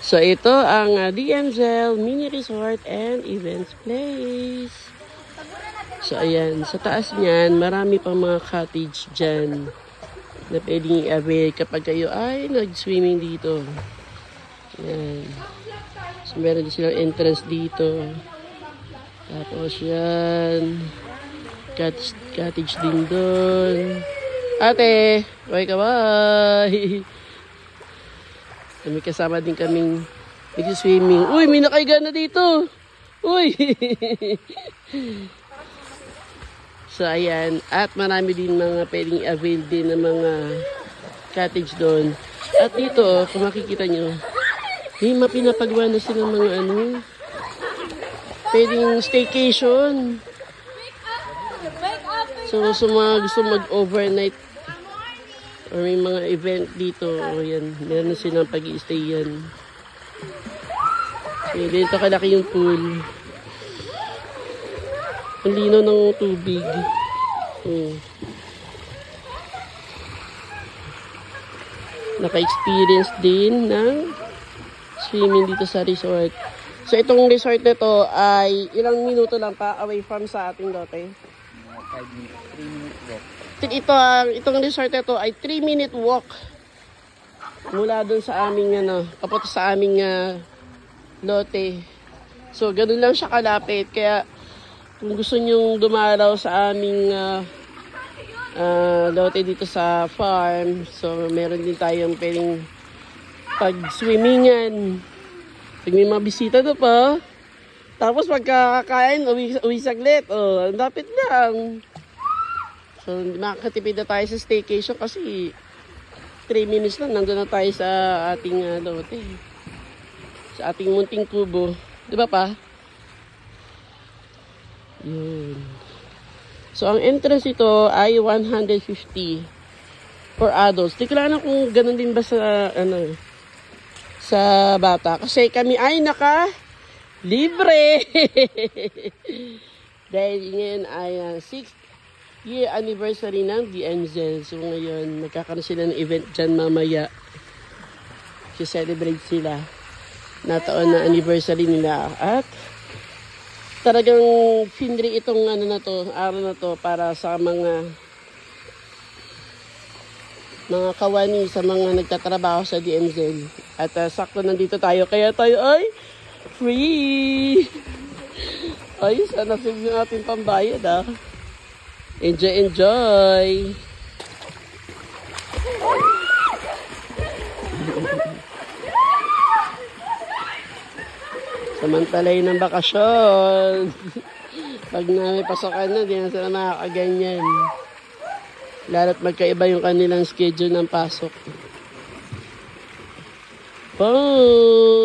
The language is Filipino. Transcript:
So ito ang DMZL Mini Resort and Events Place. So ayan, sa taas niyan, marami pang mga cottage dyan na pwedeng i-avail kapag kayo ay nag-swimming dito. Ayan. So meron din silang entrance dito. Tapos yan, cottage din doon. Ate, bye. May kasama din kaming nag-swimming. Uy, may nakaiga na dito. Uy. So, ayan. At marami din mga pwedeng avail din ng mga cottage doon. At dito, kung makikita nyo, may mapinapagawa na sila mga pwedeng staycation. So, sa mga gusto mag-overnight or may mga event dito, o yan, meron na silang pag-i-stay yan. So, dito kalaki yung pool. Ang lino ng tubig. Naka-experience din ng swimming dito sa resort. So, itong resort na to ay ilang minuto lang pa away from sa ating lote. 5 minutes, 3 minute walk. Itong resort na to ay 3-minute walk mula doon sa aming papunta sa aming lote. So, ganun lang siya kalapit. Kaya, kung gusto nyong dumalaw sa aming lote dito sa farm, so, meron din tayong pwedeng pag-swimmingan. Pag may mga bisita na pa, tapos pagkakain, uwi saglit. Oh, lapit lang. So, makakatipid na tayo sa staycation kasi 3 minutes lang, nandun na tayo sa ating lote. Sa ating munting kubo. Di ba pa? Yun. So, ang entrance ito ay 150 for adults. Di ko lang kung ganun din ba sa, sa bata. Kasi kami ay libre! Dahil ngayon ay 6th year anniversary ng DMZL. So ngayon, magkakaroon sila ng event dyan mamaya. I-celebrate sila na taon na anniversary nila. At talagang finri itong araw na to para sa mga kawani, sa mga nagtatrabaho sa DMZL. At sakto nandito tayo. Kaya tayo ay free! Ay, sana save yung ating pambayad Enjoy! Samantalay ng bakasyon. Pag na may pasokan na, di na sila makakaganyan. Lalo't magkaiba yung kanilang schedule ng pasok. Boom!